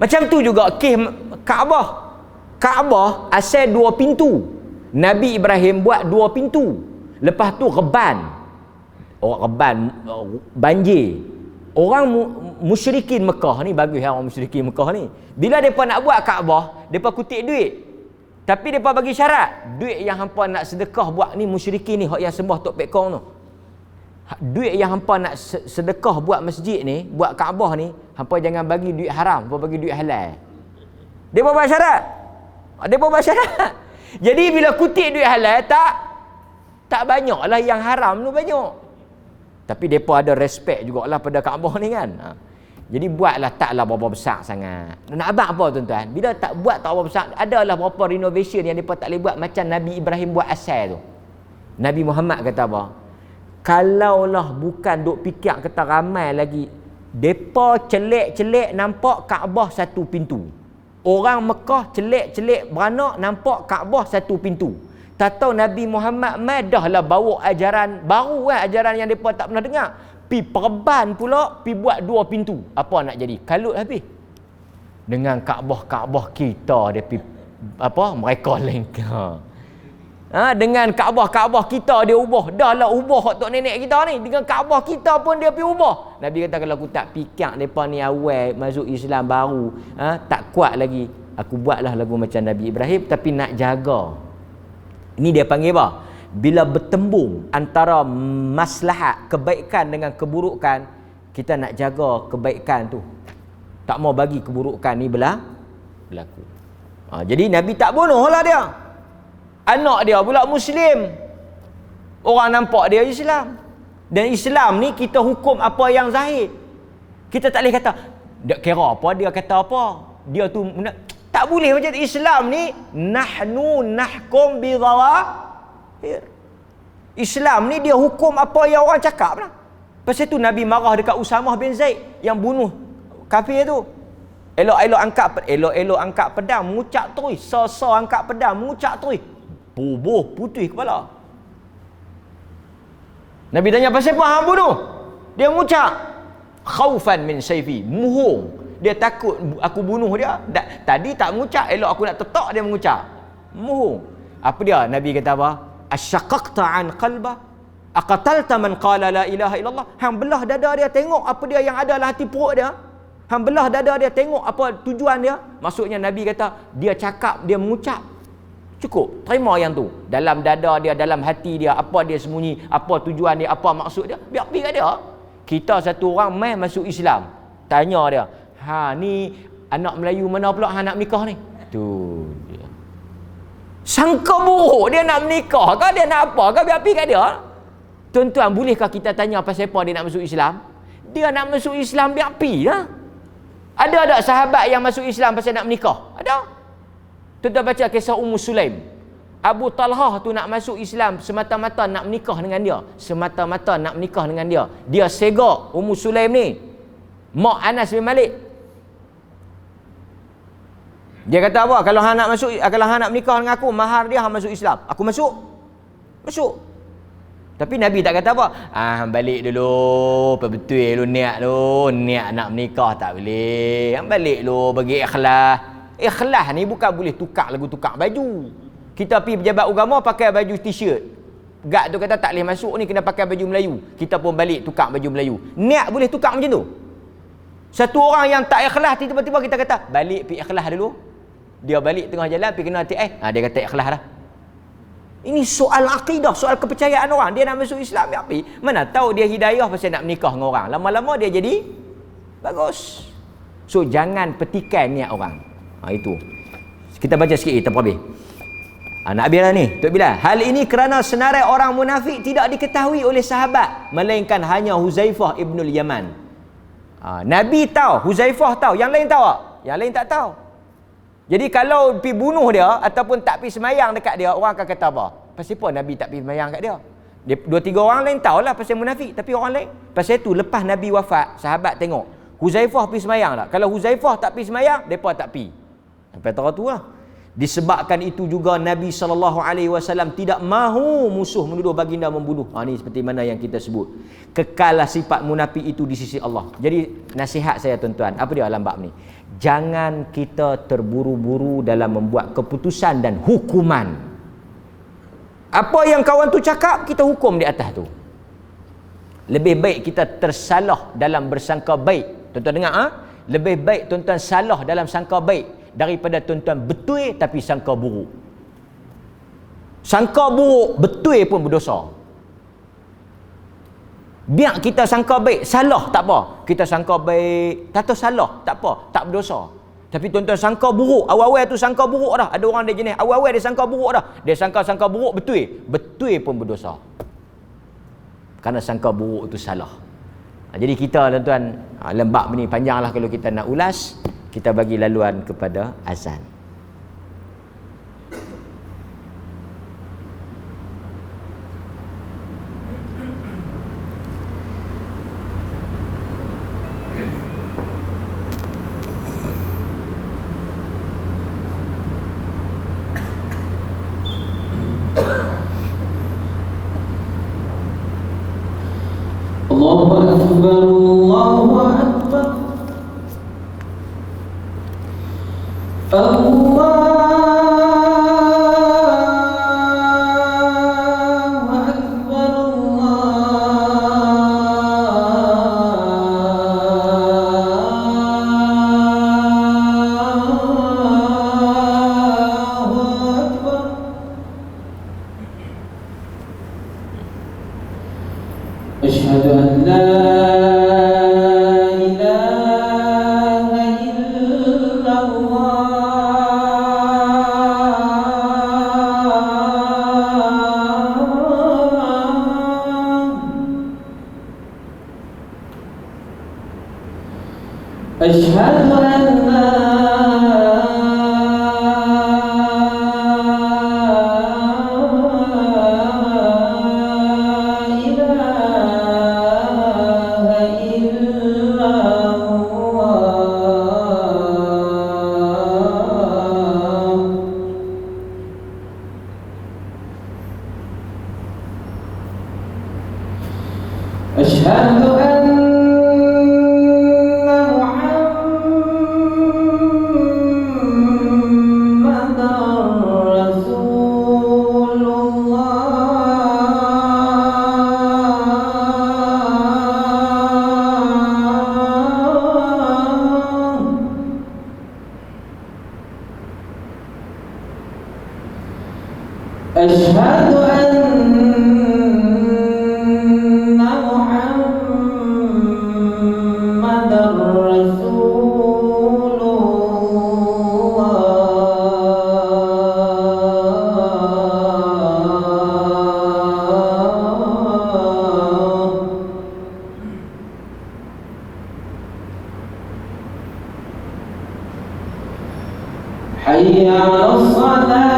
Macam tu juga kes Kaabah. Kaabah asal 2 pintu. Nabi Ibrahim buat 2 pintu. Lepas tu reban. Banjir. Orang musyrikin Mekah ni, bagus orang musyrikin Mekah ni. Bila mereka nak buat Kaabah, mereka kutip duit. Tapi mereka bagi syarat. Duit yang hampa nak sedekah buat ni musyrikin ni, hak yang sembah Tok Pek Kong tu. Duit yang hampa nak sedekah buat masjid ni, buat Kaabah ni, hampa jangan bagi duit haram, hampa bagi duit halal. Depa buat syarat. Depa buat syarat. Jadi bila kutip duit halal tak banyaklah yang haram tu banyak. Tapi depa ada respect jugalah pada Kaabah ni kan. Jadi buatlah taklah berapa besar sangat. Nak abang apa tuan-tuan? Bila tak buat tak berapa besar, adalah berapa renovation yang depa tak boleh buat macam Nabi Ibrahim buat asal tu. Nabi Muhammad kata apa? Kalaulah bukan duk fikir kata ramai lagi, depa celik-celik nampak Kaabah 1 pintu. Orang Mekah celik-celik beranak nampak Kaabah 1 pintu. Tak tahu Nabi Muhammad madahlah bawa ajaran baru kan, ajaran yang depa tak pernah dengar. Pi perban pula, pi buat 2 pintu. Apa nak jadi? Kalut habis. Dengan Kaabah kita dia pi mereka lain. Dengan Kaabah kita dia ubah. Dahlah ubah hak tok nenek kita ni. Dengan Kaabah kita pun dia pergi ubah. Nabi kata kalau aku tak fikir depa ni awal masuk Islam baru, tak kuat lagi, aku buatlah lagu macam Nabi Ibrahim tapi nak jaga. Ini dia panggil apa? Bila bertembung antara maslahat kebaikan dengan keburukan, kita nak jaga kebaikan tu. Tak mau bagi keburukan ni berlaku. Jadi Nabi tak bunuhlah dia. Anak dia pula Muslim. Orang nampak dia Islam. Dan Islam ni kita hukum apa yang zahir. Kita tak boleh kata, tak kira apa dia kata apa. Dia tu tak boleh macam tu. Islam ni nahnu nahkum bi zawahir. Islam ni dia hukum apa yang orang cakap lah. Pasal tu Nabi marah dekat Usamah bin Zaid yang bunuh kafir tu. Elok-elok angkat pedang mengucap terus. Sa-sa angkat pedang mengucap terus. Bubuh putih kepala. Nabi tanya pasal apa hang bunuh? Dia mengucap khaufan min sayfi, muhung. Dia takut aku bunuh dia. Tadi tak mengucap, elok aku nak tetak dia mengucap. Muhung. Apa dia? Nabi kata apa? Asyaqaqta an qalba? Aqatalta man qala la ilaha illallah? Hang belah dada dia, tengok apa dia yang ada dalam hati perut dia. Hang belah dada dia, tengok apa tujuan dia. Maksudnya Nabi kata dia cakap, dia mengucap, cukup, terima yang tu. Dalam dada dia, dalam hati dia, apa dia sembunyi, apa tujuan dia, apa maksud dia, biar pergi kat dia. Kita satu orang mai masuk Islam, tanya dia, ni anak Melayu mana pula hang nak menikah ni? Tu dia. Sangka buruk dia nak menikah ke, dia nak apa ke, biar pergi kat dia. Tuan-tuan, bolehkah kita tanya pasal apa dia nak masuk Islam? Dia nak masuk Islam, biar pergi lah. Ada tak sahabat yang masuk Islam pasal nak menikah? Ada. Tuan-tuan baca kisah Ummu Sulaim. Abu Talhah tu nak masuk Islam semata-mata nak menikah dengan dia. Semata-mata nak menikah dengan dia. Dia segak Ummu Sulaim ni, mak Anas bin Malik. Dia kata apa? Kalau hang nak masuk, kalau hang nak menikah dengan aku, mahar dia hang masuk Islam. Aku masuk. Masuk. Tapi Nabi tak kata apa? Hang balik dulu, betul lu niat lu, niat nak menikah tak boleh. Hang balik dulu bagi ikhlas. Ikhlas ni bukan boleh tukar lagu tukar baju. Kita pergi pejabat agama pakai baju t-shirt. Gad tu kata tak boleh masuk ni, kena pakai baju Melayu. Kita pun balik tukar baju Melayu. Niat boleh tukar macam tu. Satu orang yang tak ikhlas, tiba-tiba kita kata balik pergi ikhlas dulu. Dia balik tengah jalan pergi kena hati dia kata ikhlas dah. Ini soal akidah, soal kepercayaan orang. Dia nak masuk Islam, ya api. Mana tahu dia hidayah pasal nak menikah dengan orang. Lama-lama dia jadi bagus. So jangan petikan niat orang. Itu. Kita baca sikit kita habis. Nak habis dah ni, Tok Bilal. Hal ini kerana senarai orang munafik tidak diketahui oleh sahabat, melainkan hanya Huzaifah ibnul Yaman. Nabi tahu, Huzaifah tahu, yang lain tahu tak? Yang lain tak tahu. Jadi kalau pergi bunuh dia ataupun tak pergi semayang dekat dia, orang akan kata apa? Pasal apa Nabi tak pergi semayang kat dia? Dua tiga orang lain tahulah pasal munafik, tapi orang lain pasal itu lepas Nabi wafat, sahabat tengok Huzaifah pergi semayang tak? Kalau Huzaifah tak pergi semayang, depa tak pergi. Sampai tahu tu lah. Disebabkan itu juga Nabi SAW tidak mahu musuh menuduh baginda membunuh. Ini seperti mana yang kita sebut. Kekallah sifat munafik itu di sisi Allah. Jadi nasihat saya tuan-tuan, apa dia dalam bab ni? Jangan kita terburu-buru dalam membuat keputusan dan hukuman. Apa yang kawan tu cakap, kita hukum di atas tu. Lebih baik kita tersalah dalam bersangka baik. Tuan-tuan dengar, lebih baik tuan-tuan salah dalam sangka baik daripada tuan-tuan betul tapi sangka buruk. Sangka buruk, betul pun berdosa. Biar kita sangka baik, salah tak apa. Kita sangka baik, tak tahu salah, tak apa, tak berdosa. Tapi tuan-tuan sangka buruk, awal-awal tu sangka buruk dah. Ada orang dia jenis, awal-awal dia sangka buruk dah. Dia sangka buruk betul. Betul pun berdosa. Kerana sangka buruk itu salah. Jadi kita tuan-tuan, lembab ni panjanglah kalau kita nak ulas. Kita bagi laluan kepada azan. Allahu Akbar, Allahu Akbar. Asyhadu an la ilaha illallah. Asyhadu an la Asyhadu anna Muhammadar Rasulullah. Asyhadu anna Muhammadar Rasulullah. Hayya 'alas salah.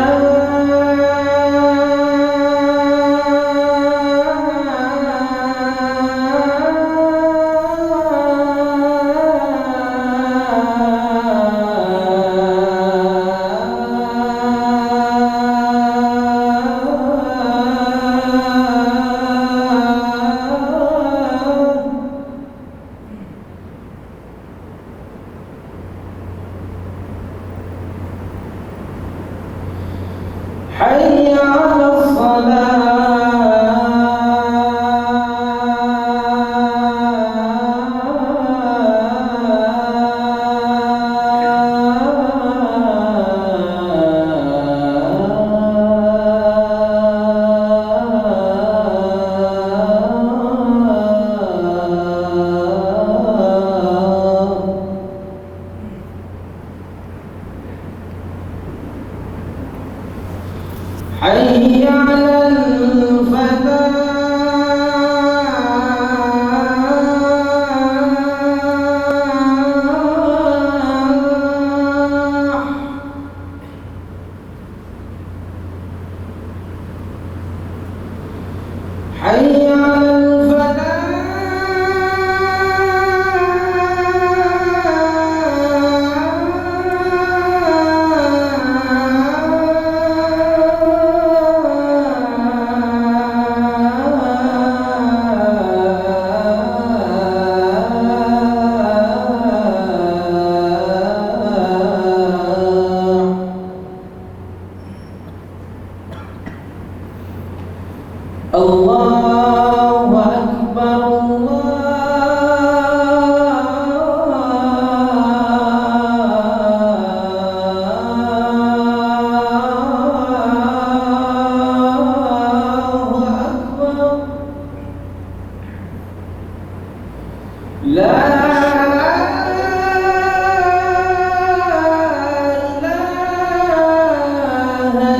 لا إله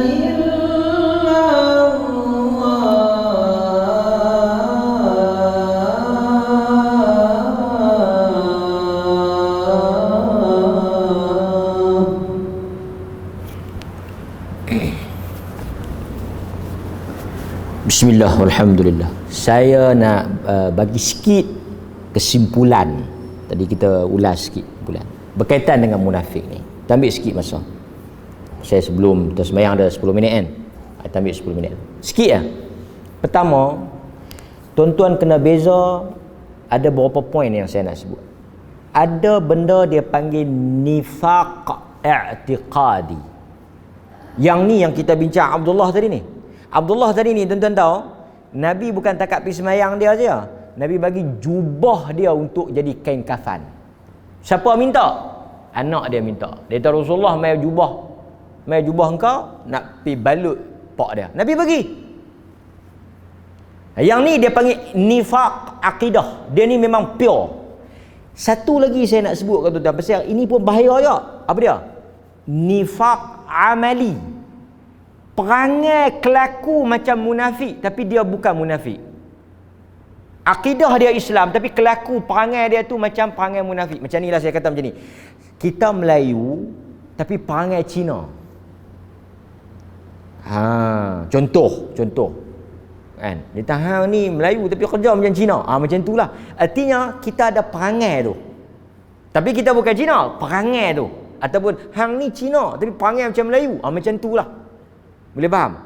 إلا Bismillah, alhamdulillah. Saya nak bagi sikit kesimpulan. Tadi kita ulas sikit kesimpulan berkaitan dengan munafik ni. Kita ambil sikit masa. Saya sebelum kita sembahyang ada 10 minit kan. Kita ambil 10 minit. Sikit lah. Pertama, tuan-tuan kena beza, ada beberapa poin yang saya nak sebut. Ada benda dia panggil nifaq i'tiqadi. Yang ni yang kita bincang Abdullah tadi ni. Abdullah tadi ni tuan-tuan tahu, Nabi bukan takat pergi semayang dia saja. Nabi bagi jubah dia untuk jadi kain kafan. Siapa minta? Anak dia minta. Dia kata Rasulullah mai jubah engkau nak pi balut pak dia. Nabi bagi. Yang ni dia panggil nifaq akidah. Dia ni memang pure. Satu lagi saya nak sebut kat tuan-tuan pasal ini pun bahaya juga. Apa dia? Nifaq amali. Perangai kelaku macam munafik tapi dia bukan munafik. Akidah dia Islam tapi kelaku perangai dia tu macam perangai munafik. Macam inilah saya kata macam ni. Kita Melayu tapi perangai Cina. Contoh. Kan? Dia hang ni Melayu tapi kerja macam Cina. Macam itulah. Artinya kita ada perangai tu. Tapi kita bukan Cina, perangai tu. Ataupun hang ni Cina tapi perangai macam Melayu. Macam itulah. Boleh faham?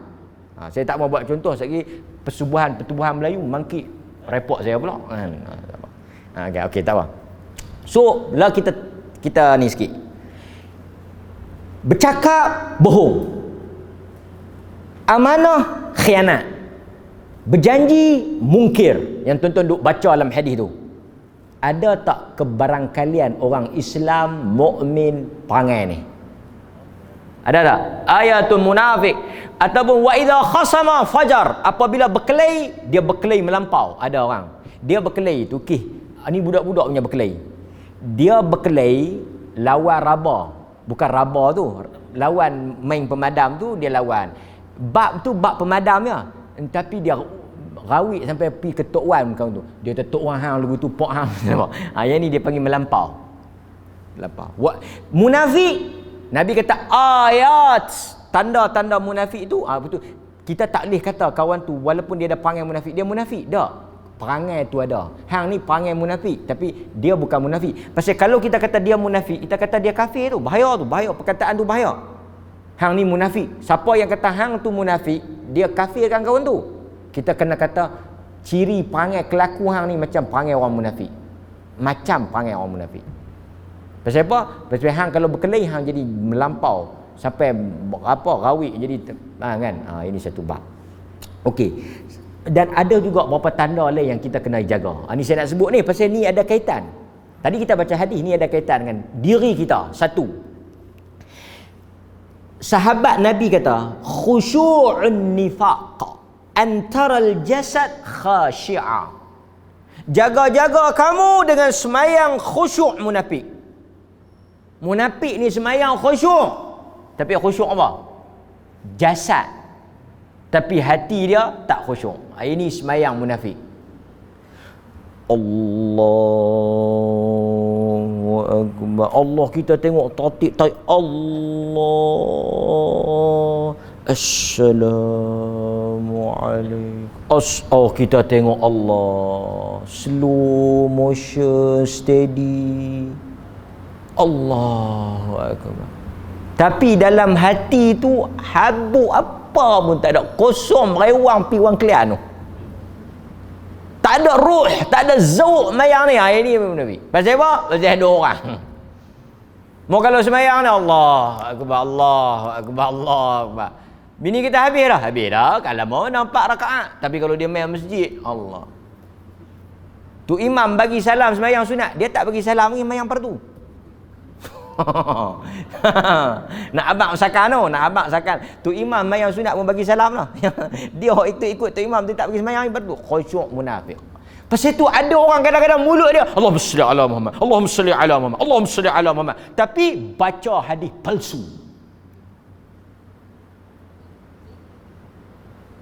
Saya tak mau buat contoh lagi pertubuhan Melayu mangkit report saya pula kan. Okey tak apa. So lah kita ni sikit. Bercakap bohong. Amanah khianat. Berjanji mungkir. Yang tuan-tuan duk baca dalam hadis tu. Ada tak kebarangkalian orang Islam mukmin perangai ni? Ada tak? Ayatul munafik. Ataupun wa idza khasama fajar. Apabila berkelahi, dia berkelahi melampau. Ada orang. Dia berkelahi tu, ni budak-budak punya berkelahi. Dia berkelahi lawan raba. Bukan raba tu. Lawan main pemadam tu, dia lawan. Bab tu bab pemadamnya. Tapi dia rawik sampai pergi ke Tok Wan kau tu. Dia kata Tok Wan hang lagu tu pok hang. Yang ni dia panggil melampau. Munafik. Nabi kata ayat tanda-tanda munafik itu betul. Kita tak boleh kata kawan tu walaupun dia ada perangai munafik, dia munafik. Tak. Perangai tu ada. Hang ni perangai munafik tapi dia bukan munafik. Pasal kalau kita kata dia munafik, kita kata dia kafir tu. Bahaya tu, bahaya. Perkataan tu bahaya. Hang ni munafik. Siapa yang kata hang tu munafik, dia kafirkan kawan tu. Kita kena kata ciri perangai kelaku hang ni macam perangai orang munafik. Macam perangai orang munafik. Pasal apa? Pasal hang kalau berkelahi hang jadi melampau sampai rawik jadi kan. Ini satu bab. Okey. Dan ada juga beberapa tanda lain yang kita kena jaga. Ni saya nak sebut ni pasal ni ada kaitan. Tadi kita baca hadis ni ada kaitan dengan diri kita. Satu. Sahabat Nabi kata, khusyu'un nifaq antara al-jasad khashi'a. Jaga-jaga kamu dengan semayang khusyuk munafik. Munafik ni semayang khusyuk. Tapi khusyuk apa? Jasad. Tapi hati dia tak khusyuk. Ini semayang munafik. Allahu Akbar. Allah kita tengok tatik Allah. Assalamualaikum. Kita tengok Allah. Slow motion, steady. Allahu Akbar. Tapi dalam hati tu habuk apa pun tak ada. Kosong rewang piwang kelian tu. Tak ada ruh, tak ada zauq mayang ni. Ini Nabi. Pasal apa? Pasal ada orang. Mau kalau semayang ni Allah Akbar, Allah Akbar, Allah Akbar. Bini kita habis dah. Habis dah. Kalau mau nampak rakaat. Tapi kalau dia main masjid, Allah. Tu imam bagi salam semayang sunat. Dia tak bagi salam lagi semayang fardu. Nak abang sakan tu, nak abang sakan. Tu imam mayang sunat pun bagi salam lah. Dia itu ikut tu imam, dia tak bagi semayang lepas tu. Khusyuk munafik. Pasal itu ada orang kadang-kadang mulut dia Allahumma salli ala Muhammad, Allahumma salli ala Muhammad, Allahumma salli ala Muhammad, tapi baca hadis palsu.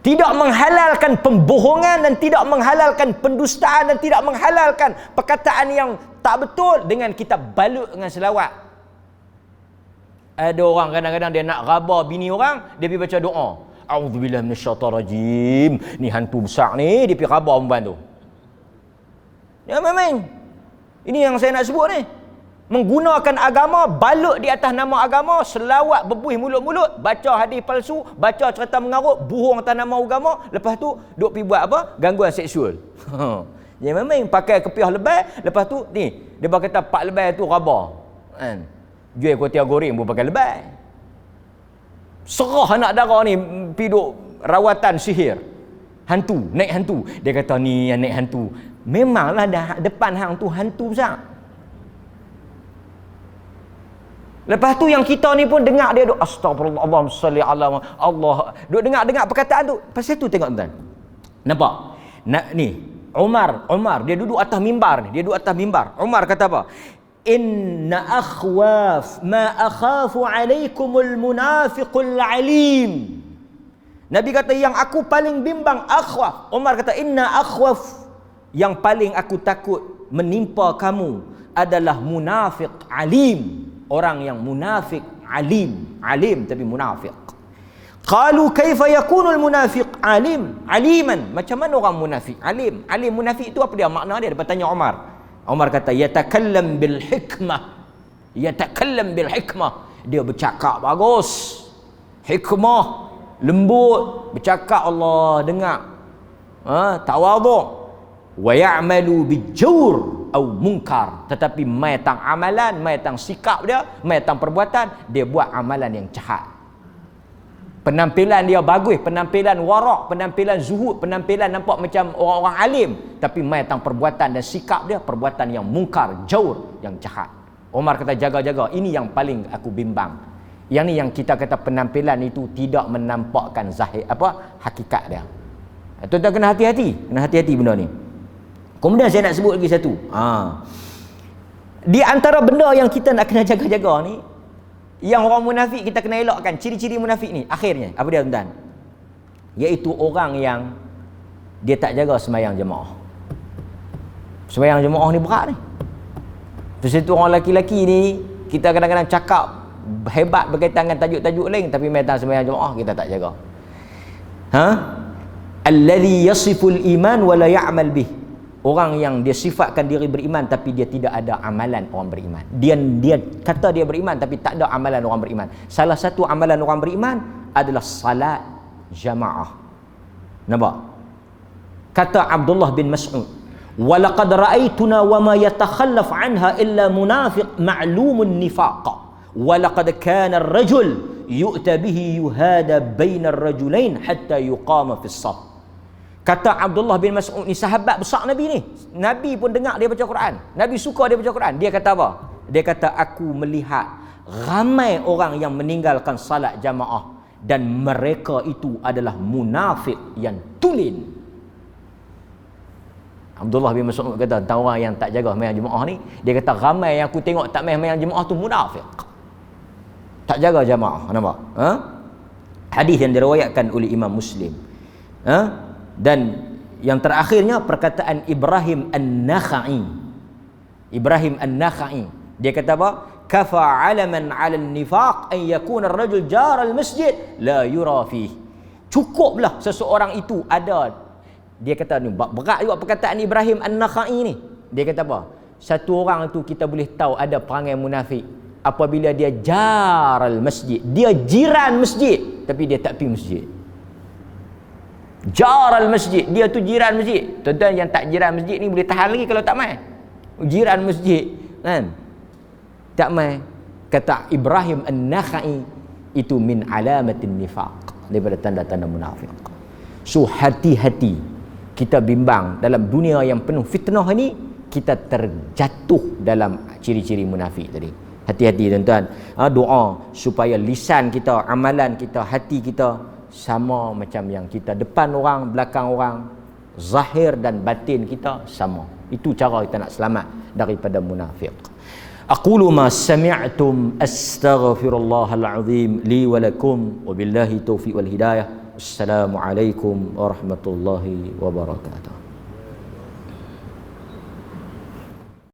Tidak menghalalkan pembohongan dan tidak menghalalkan pendustaan dan tidak menghalalkan perkataan yang tak betul dengan kita balut dengan selawat. Ada orang kadang-kadang dia nak raba bini orang, dia pergi baca doa. A'udzubillahi minasyaitonirrajim. Ni hantu besar ni, dia pergi raba perempuan tu. Ya memang. Ini yang saya nak sebut ni. Menggunakan agama, balut di atas nama agama, selawat berbuih mulut-mulut, baca hadis palsu, baca cerita mengarut, buhung atas nama agama, lepas tu duk pergi buat apa? Gangguan seksual. Ya memang pakai kepiah lebay, lepas tu ni dia berkata pak lebay tu raba. Kan? Jual kuih goreng pun pakai lebay. Serah anak dara ni pergi duk rawatan sihir. Hantu, naik hantu. Dia kata ni yang naik hantu. Memanglah dah depan hang tu hantu besar. Lepas tu yang kita ni pun dengar dia duk astagfirullah, Allahumma salli ala Allah. Duk dengar perkataan tu. Pasal tu tengok tuan. Nampak? Ni Umar dia duduk atas mimbar ni. Umar kata apa? Inna akhwaf ma akhafu alaikumul munafiqul alim. Nabi kata yang aku paling bimbang akhwaf. Umar kata inna akhwaf, yang paling aku takut menimpa kamu adalah munafik alim. Orang yang munafik alim tapi munafik. Qalu kaifa yakunul munafiq aliman? Macam mana orang munafik alim? Alim munafik itu apa dia makna dia? Dia bertanya Umar. Umar kata yatakallam bil hikmah. Dia bercakap bagus. Hikmah, lembut, bercakap Allah dengar. Tawaduk. Wa ya'malu bijawr au munkar, tetapi mai tang amalan, mai tang sikap dia, mai tang perbuatan, dia buat amalan yang jahat. Penampilan dia bagus, penampilan warak, penampilan zuhud, penampilan nampak macam orang-orang alim, tapi mai tang perbuatan dan sikap dia perbuatan yang munkar, jawr, yang jahat. Umar kata jaga-jaga, ini yang paling aku bimbang. Yang ni yang kita kata penampilan itu tidak menampakkan zahir hakikat dia. Tuan-tuan kena hati-hati benda ni. Kemudian saya nak sebut lagi satu. Di antara benda yang kita nak kena jaga-jaga ni, yang orang munafik kita kena elakkan. Ciri-ciri munafik ni akhirnya apa dia tuan? Iaitu orang yang dia tak jaga sembahyang jemaah. Sembahyang jemaah ni berat ni. Terus itu orang lelaki-lelaki ni, kita kadang-kadang cakap hebat berkaitan dengan tajuk-tajuk lain, tapi medan sembahyang jemaah kita tak jaga. Alladhi yasiful iman wa la ya'mal bih. Orang yang dia sifatkan diri beriman tapi dia tidak ada amalan orang beriman. Dia kata dia beriman tapi tak ada amalan orang beriman. Salah satu amalan orang beriman adalah salat jamaah. Nampak? Kata Abdullah bin Mas'ud, "Wa laqad ra'aytuna wa ma yatakhallaf 'anha illa munafiq ma'lumun nifaq. Wa laqad kana ar-rajul yu'ta bihi yuhada baina ar-rajulain hatta yuqama fi as-saff." Kata Abdullah bin Mas'ud ni sahabat besar Nabi ni. Nabi pun dengar dia baca Quran. Nabi suka dia baca Quran. Dia kata apa? Dia kata aku melihat ramai orang yang meninggalkan salat jamaah dan mereka itu adalah munafik yang tulen. Abdullah bin Mas'ud kata tentang orang yang tak jaga sembahyang jemaah ni, dia kata ramai yang aku tengok tak sembahyang jemaah tu munafik. Tak jaga jamaah, nampak? Hadis yang diriwayatkan oleh Imam Muslim. Dan yang terakhirnya perkataan Ibrahim An-Nakhai. Dia kata apa? Kafa 'alaman 'ala an-nifaq an yakuna ar-rajul jar al-masjid la yura fihi. Cukuplah seseorang itu ada, dia kata ni berat juga perkataan Ibrahim An-Nakhai ni. Dia kata apa? Satu orang tu kita boleh tahu ada perangai munafik apabila dia jar al-masjid. Dia jiran masjid tapi dia tak pergi masjid. Jar al-masjid, dia tu jiran masjid. Tuan-tuan yang tak jiran masjid ni boleh tahan lagi kalau tak mai. Jiran masjid kan, tak mai. Kata Ibrahim An-Nakhai, itu min alamatin nifaq, daripada tanda-tanda munafik. So hati-hati, kita bimbang dalam dunia yang penuh fitnah ni, kita terjatuh dalam ciri-ciri munafik tadi. Hati-hati tuan-tuan. Doa supaya lisan kita, amalan kita, hati kita sama macam yang kita depan orang, belakang orang, Zahir dan batin kita sama. Itu cara kita nak selamat daripada munafik. أقول ما سمعتم أستغفر الله العظيم لي ولكم وبالله التوفيق والهداية. السلام عليكم ورحمة الله وبركاته.